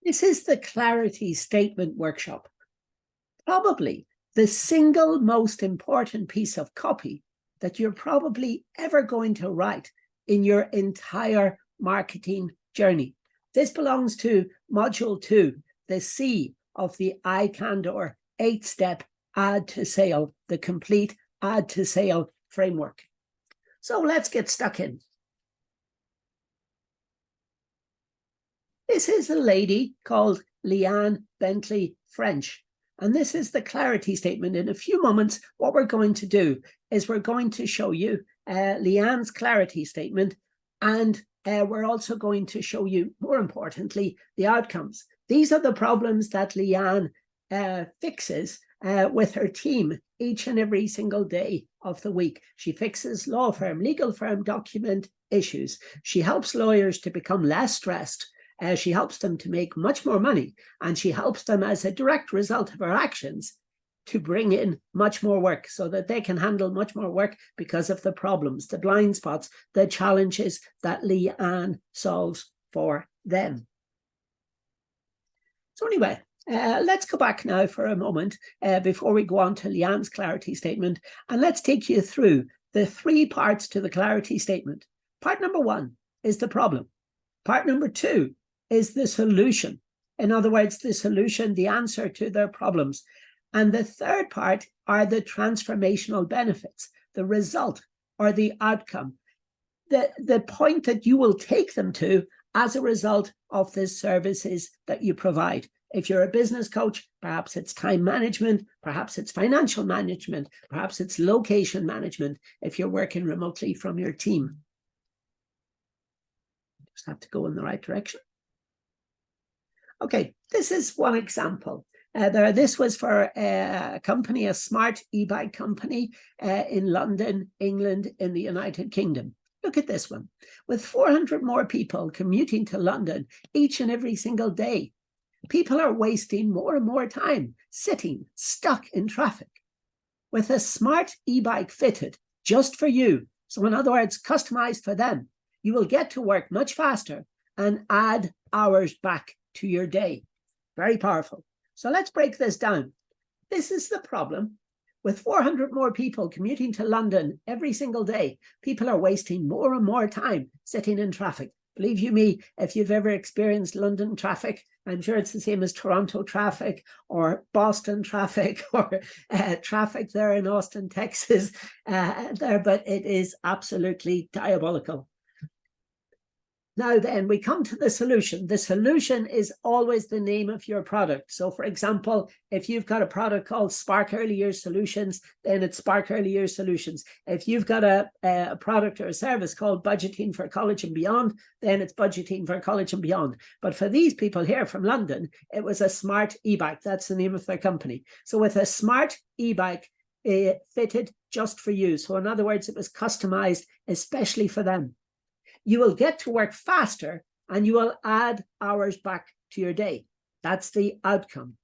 This is the clarity statement workshop. Probably the single most important piece of copy that you're probably ever going to write in your entire marketing journey. This belongs to module 2, the C of the iCandor 8-step add to sale, the complete add to sale framework. So let's get stuck in. This is a lady called Leanne Bentley French, and this is the clarity statement. In a few moments, what we're going to do is we're going to show you Leanne's clarity statement, and we're also going to show you, more importantly, the outcomes. These are the problems that Leanne fixes with her team each and every single day of the week. She fixes law firm, legal firm document issues. She helps lawyers to become less stressed. She helps them to make much more money, and she helps them as a direct result of her actions to bring in much more work so that they can handle much more work because of the problems, the blind spots, the challenges that Leanne solves for them. So anyway, let's go back now for a moment before we go on to Leanne's clarity statement, and let's take you through the 3 parts to the clarity statement. Part number 1 is the problem. Part number 2 is the solution. In other words, the solution, the answer to their problems. And the 3rd part are the transformational benefits, the result or the outcome, the point that you will take them to as a result of the services that you provide. If you're a business coach, perhaps it's time management, perhaps it's financial management, perhaps it's location management if you're working remotely from your team. Just have to go in the right direction. Okay, this is one example. This was for a company, a smart e-bike company in London, England, in the United Kingdom. Look at this one. With 400 more people commuting to London each and every single day, people are wasting more and more time sitting stuck in traffic. With a smart e-bike fitted just for you, so in other words, customized for them, you will get to work much faster and add hours back to your day. Very powerful. So let's break this down. This is the problem. With 400 more people commuting to London every single day, people are wasting more and more time sitting in traffic. Believe you me, if you've ever experienced London traffic, I'm sure it's the same as Toronto traffic or Boston traffic or traffic there in Austin, Texas, but it is absolutely diabolical. Now then, we come to the solution. The solution is always the name of your product. So for example, if you've got a product called Spark Early Years Solutions, then it's Spark Early Years Solutions. If you've got a product or a service called Budgeting for College and Beyond, then it's Budgeting for College and Beyond. But for these people here from London, it was a smart e-bike. That's the name of their company. So with a smart e-bike, fitted just for you. So in other words, it was customized especially for them. You will get to work faster and you will add hours back to your day. That's the outcome.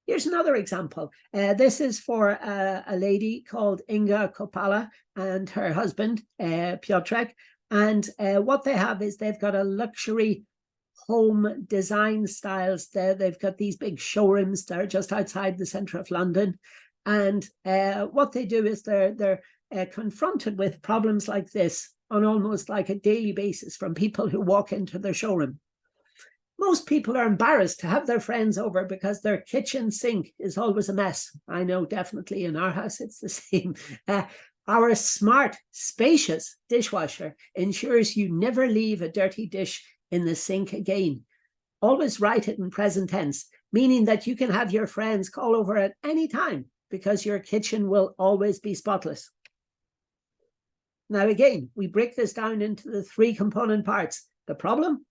Here's another example. This is for a lady called Inga Kopala and her husband, Piotrek. And what they have is they've got a luxury home design styles there. They've got these big showrooms that are just outside the centre of London. And what they do is they're confronted with problems like this on almost like a daily basis from people who walk into their showroom. Most people are embarrassed to have their friends over because their kitchen sink is always a mess. I know definitely in our house it's the same. Our smart, spacious dishwasher ensures you never leave a dirty dish in the sink again. Always write it in present tense, meaning that you can have your friends call over at any time because your kitchen will always be spotless. Now, again, we break this down into the 3 component parts. The problem,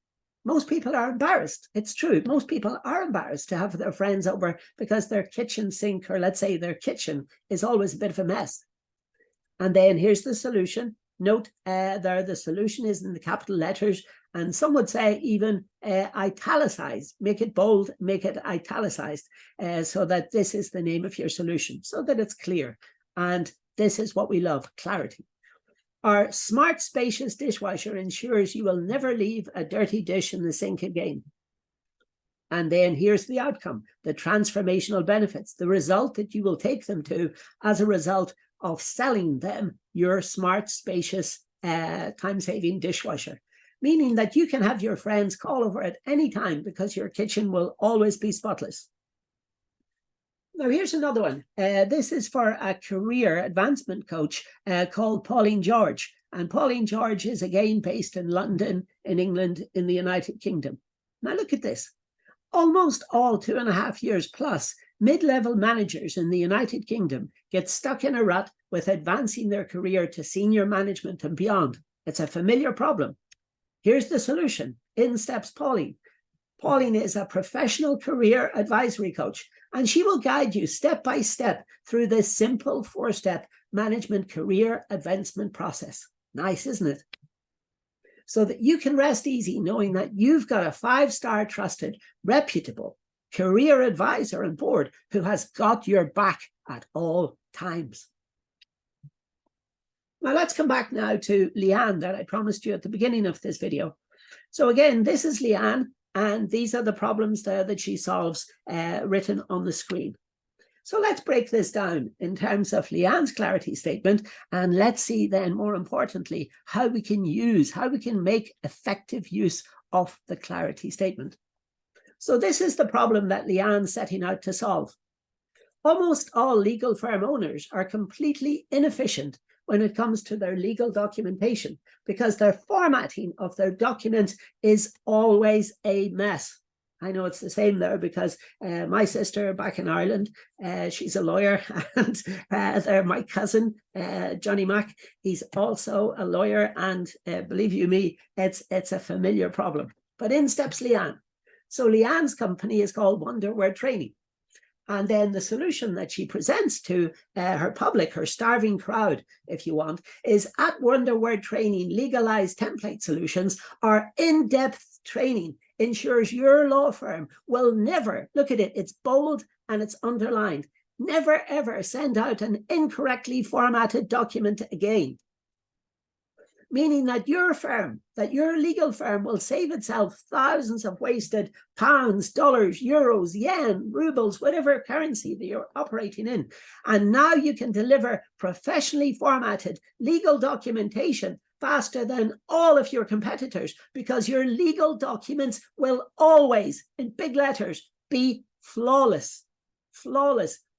most people are embarrassed. It's true. Most people are embarrassed to have their friends over because their kitchen sink, or let's say their kitchen, is always a bit of a mess. And then here's the solution. Note there, the solution is in the capital letters, and some would say even italicized. Make it bold, make it italicized, so that this is the name of your solution, so that it's clear. And this is what we love, clarity. Our smart, spacious dishwasher ensures you will never leave a dirty dish in the sink again. And then here's the outcome, the transformational benefits, the result that you will take them to as a result of selling them your smart, spacious, time-saving dishwasher. Meaning that you can have your friends call over at any time because your kitchen will always be spotless. Now, here's another one. This is for a career advancement coach called Pauline George. And Pauline George is again based in London, in England, in the United Kingdom. Now, look at this. Almost all 2.5 years plus, mid-level managers in the United Kingdom get stuck in a rut with advancing their career to senior management and beyond. It's a familiar problem. Here's the solution. In steps Pauline. Pauline is a professional career advisory coach, and she will guide you step by step through this simple 4-step management career advancement process. Nice, isn't it? So that you can rest easy knowing that you've got a 5-star trusted, reputable career advisor on board who has got your back at all times. Now let's come back now to Leanne that I promised you at the beginning of this video. So again, this is Leanne, and these are the problems there that she solves written on the screen. So let's break this down in terms of Leanne's clarity statement, and let's see then, more importantly, how we can make effective use of the clarity statement. So this is the problem that Leanne's setting out to solve. Almost all legal firm owners are completely inefficient when it comes to their legal documentation because their formatting of their documents is always a mess. I know it's the same there because my sister back in Ireland, she's a lawyer, and my cousin, Johnny Mack, he's also a lawyer, and believe you me, it's a familiar problem. But in steps Leanne. So Leanne's company is called Wonder Word Training. And then the solution that she presents to her public, her starving crowd, if you want, is at Wonder Word Training, legalized template solutions are in-depth training ensures your law firm will never, look at it, it's bold and it's underlined, never ever send out an incorrectly formatted document again. Meaning that your firm, that your legal firm will save itself thousands of wasted pounds, dollars, euros, yen, rubles, whatever currency that you're operating in. And now you can deliver professionally formatted legal documentation faster than all of your competitors because your legal documents will always, in big letters, be flawless,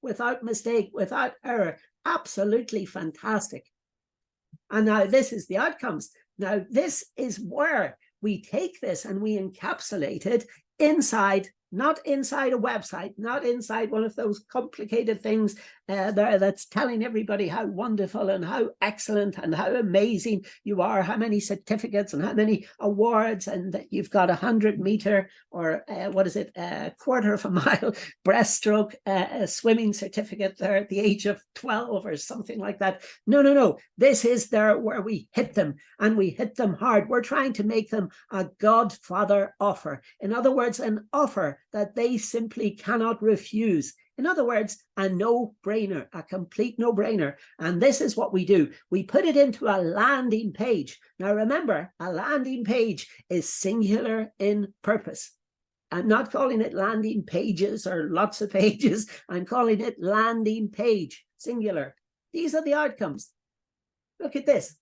without mistake, without error. Absolutely fantastic. And now this is the outcomes. Now this is where we take this and we encapsulate it inside, not inside a website, not inside one of those complicated things there that's telling everybody how wonderful and how excellent and how amazing you are, how many certificates and how many awards, and that you've got 100-meter or what is it, a quarter of a mile breaststroke swimming certificate there at the age of 12 or something like that. No. This is there where we hit them, and we hit them hard. We're trying to make them a Godfather offer. In other words, an offer that they simply cannot refuse. In other words, a no-brainer, a complete no-brainer. And this is what we do. We put it into a landing page. Now remember, a landing page is singular in purpose. I'm not calling it landing pages or lots of pages. I'm calling it landing page, singular. These are the outcomes. Look at this.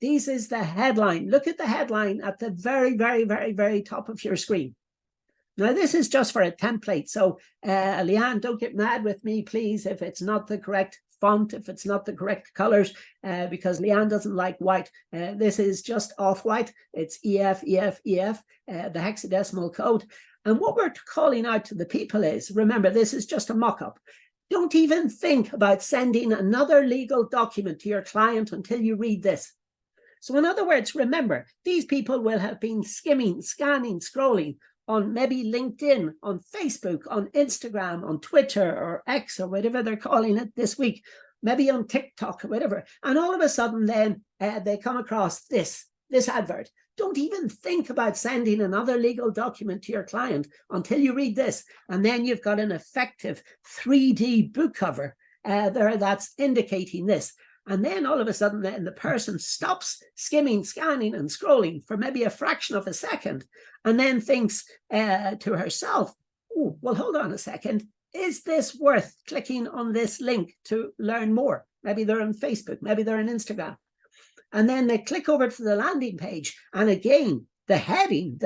This is the headline. Look at the headline at the very top of your screen. Now, this is just for a template. So, Leanne, don't get mad with me, please, if it's not the correct font, if it's not the correct colors, because Leanne doesn't like white. This is just off-white. It's EF, the hexadecimal code. And what we're calling out to the people is, remember, this is just a mock-up. Don't even think about sending another legal document to your client until you read this. So in other words, remember, these people will have been skimming, scanning, scrolling on maybe LinkedIn, on Facebook, on Instagram, on Twitter or X or whatever they're calling it this week, maybe on TikTok or whatever. And all of a sudden then they come across this advert. Don't even think about sending another legal document to your client until you read this. And then you've got an effective 3D book cover there that's indicating this. And then all of a sudden, then the person stops skimming, scanning, and scrolling for maybe a fraction of a second, and then thinks to herself, oh, well, hold on a second. Is this worth clicking on this link to learn more? Maybe they're on Facebook, maybe they're on Instagram. And then they click over to the landing page. And again, the heading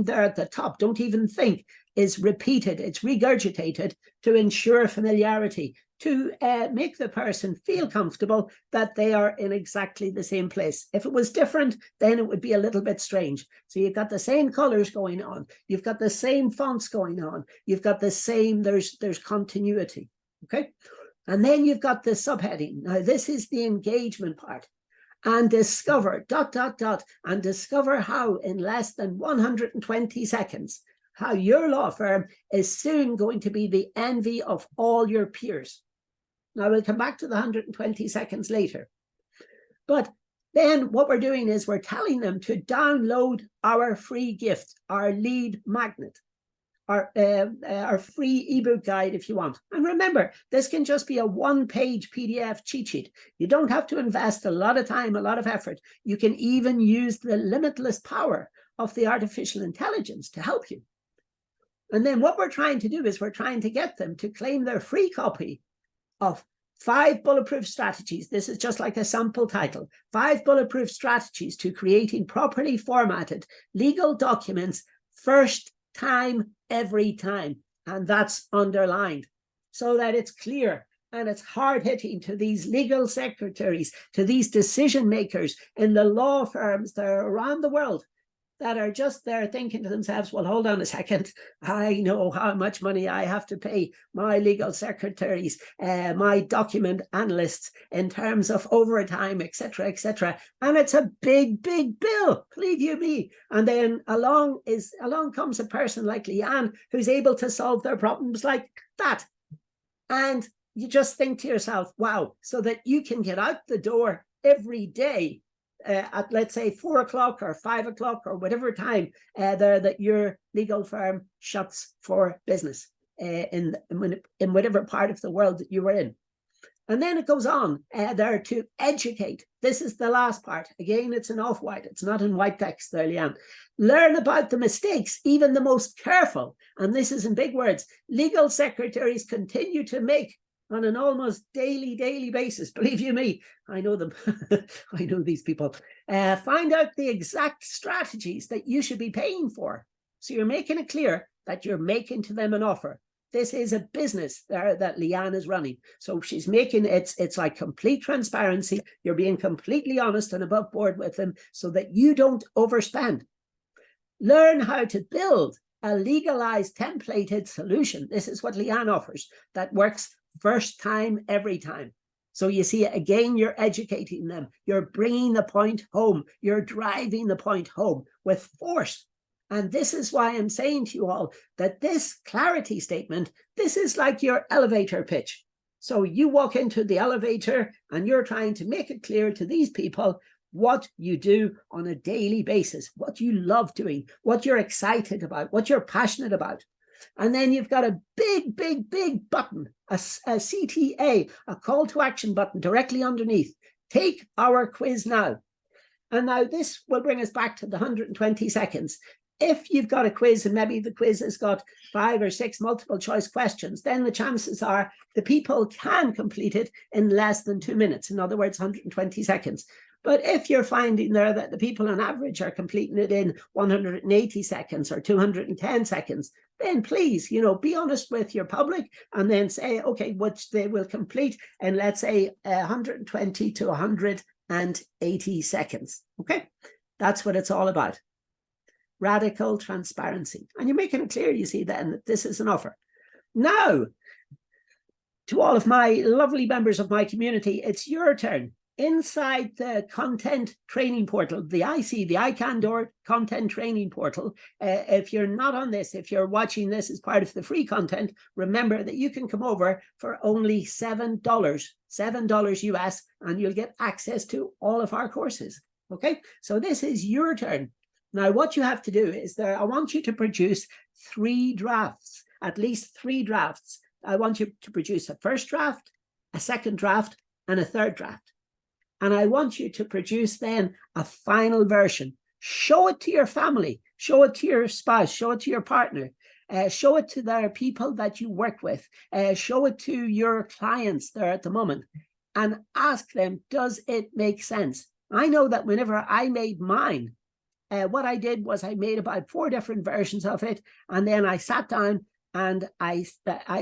there at the top, don't even think, is repeated. It's regurgitated to ensure familiarity, to make the person feel comfortable that they are in exactly the same place. If it was different, then it would be a little bit strange. So you've got the same colors going on. You've got the same fonts going on. You've got the same, there's continuity, okay? And then you've got the subheading. Now, this is the engagement part. And discover, ... and discover how in less than 120 seconds, how your law firm is soon going to be the envy of all your peers. Now, we'll come back to the 120 seconds later. But then what we're doing is we're telling them to download our free gift, our lead magnet, our free ebook guide if you want. And remember, this can just be a one-page PDF cheat sheet. You don't have to invest a lot of time, a lot of effort. You can even use the limitless power of the artificial intelligence to help you. And then what we're trying to do is we're trying to get them to claim their free copy of 5 bulletproof strategies. This is just like a sample title. 5 bulletproof strategies to creating properly formatted legal documents first time, every time. And that's underlined so that it's clear and it's hard-hitting to these legal secretaries, to these decision makers in the law firms that are around the world that are just there thinking to themselves, well, hold on a second, I know how much money I have to pay my legal secretaries, my document analysts in terms of overtime, etc., etc. And it's a big, big bill, believe you me. And then along comes a person like Leanne who's able to solve their problems like that. And you just think to yourself, wow, so that you can get out the door every day at, let's say, 4 o'clock or 5 o'clock or whatever time that your legal firm shuts for business in whatever part of the world that you were in. And then it goes on there to educate. This is the last part. Again, it's in off-white. It's not in white text there, Leanne. Learn about the mistakes, even the most careful, and this is in big words, legal secretaries continue to make on an almost daily basis. Believe you me, I know them. I know these people. Find out the exact strategies that you should be paying for. So you're making it clear that you're making to them an offer. This is a business there that Leanne is running. So she's making it's like complete transparency. You're being completely honest and above board with them so that you don't overspend. Learn how to build a legalized templated solution. This is what Leanne offers that works first time, every time. So you see, again, you're educating them. You're bringing the point home. You're driving the point home with force. And this is why I'm saying to you all that this clarity statement, this is like your elevator pitch. So you walk into the elevator and you're trying to make it clear to these people what you do on a daily basis, what you love doing, what you're excited about, what you're passionate about. And then you've got a big button, a CTA, a call to action button directly underneath. Take our quiz now. And now this will bring us back to the 120 seconds. If you've got a quiz and maybe the quiz has got 5 or 6 multiple choice questions, then the chances are the people can complete it in less than 2 minutes. In other words, 120 seconds. But if you're finding there that the people on average are completing it in 180 seconds or 210 seconds, then please, be honest with your public and then say, okay, which they will complete in, let's say, 120 to 180 seconds. Okay, that's what it's all about. Radical transparency. And you're making it clear, you see, then that this is an offer. Now, to all of my lovely members of my community, it's your turn. Inside the content training portal, the iCandor content training portal, if you're not on this, if you're watching this as part of the free content, remember that you can come over for only $7 US, and you'll get access to all of our courses. Okay, so this is your turn. Now, what you have to do is I want you to produce 3 drafts, at least 3 drafts. I want you to produce a first draft, a second draft, and a third draft. And I want you to produce then a final version. Show it to your family, show it to your spouse, show it to your partner. Show it to their people that you work with. Show it to your clients there at the moment and ask them, does it make sense? I know that whenever I made mine, what I did was I made about 4 different versions of it, and then I sat down and I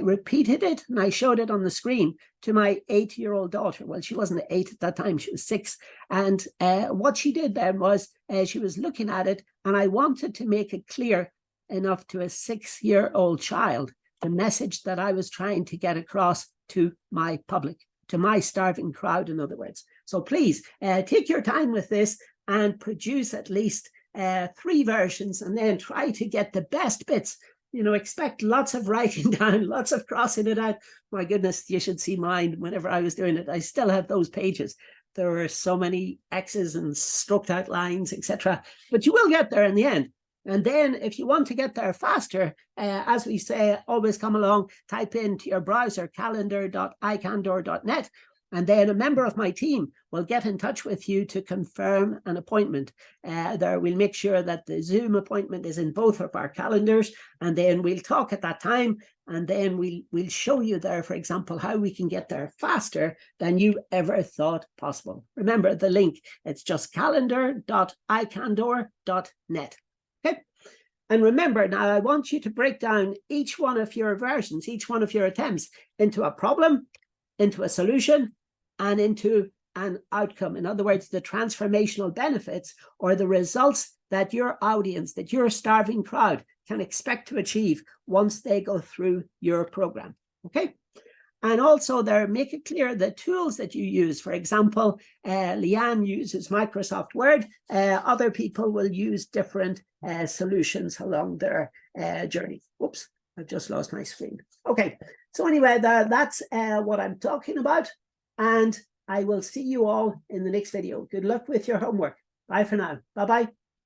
repeated it, and I showed it on the screen to my 8-year-old daughter. Well, she wasn't 8 at that time, she was 6. And what she did then was she was looking at it, and I wanted to make it clear enough to a 6-year-old child the message that I was trying to get across to my public, to my starving crowd, in other words. So please take your time with this and produce at least 3 versions, and then try to get the best bits. You know, expect lots of writing down, lots of crossing it out. My goodness, you should see mine whenever I was doing it. I still have those pages. There were so many X's and stroked out lines, etc. But you will get there in the end. And then if you want to get there faster, as we say, always come along, type into your browser calendar.icandor.net, and then a member of my team will get in touch with you to confirm an appointment. There, we'll make sure that the Zoom appointment is in both of our calendars, and then we'll talk at that time, and then we'll show you there, for example, how we can get there faster than you ever thought possible. Remember the link, it's just calendar.icandor.net. Okay. And remember, now I want you to break down each one of your versions, each one of your attempts, into a problem, into a solution, and into an outcome. In other words, the transformational benefits or the results that your audience, that your starving crowd can expect to achieve once they go through your program. Okay. And also there, make it clear the tools that you use. For example, Leanne uses Microsoft Word. Other people will use different solutions along their journey. Whoops, I've just lost my screen. Okay, so anyway, that's what I'm talking about. And I will see you all in the next video. Good luck with your homework. Bye for now. Bye-bye.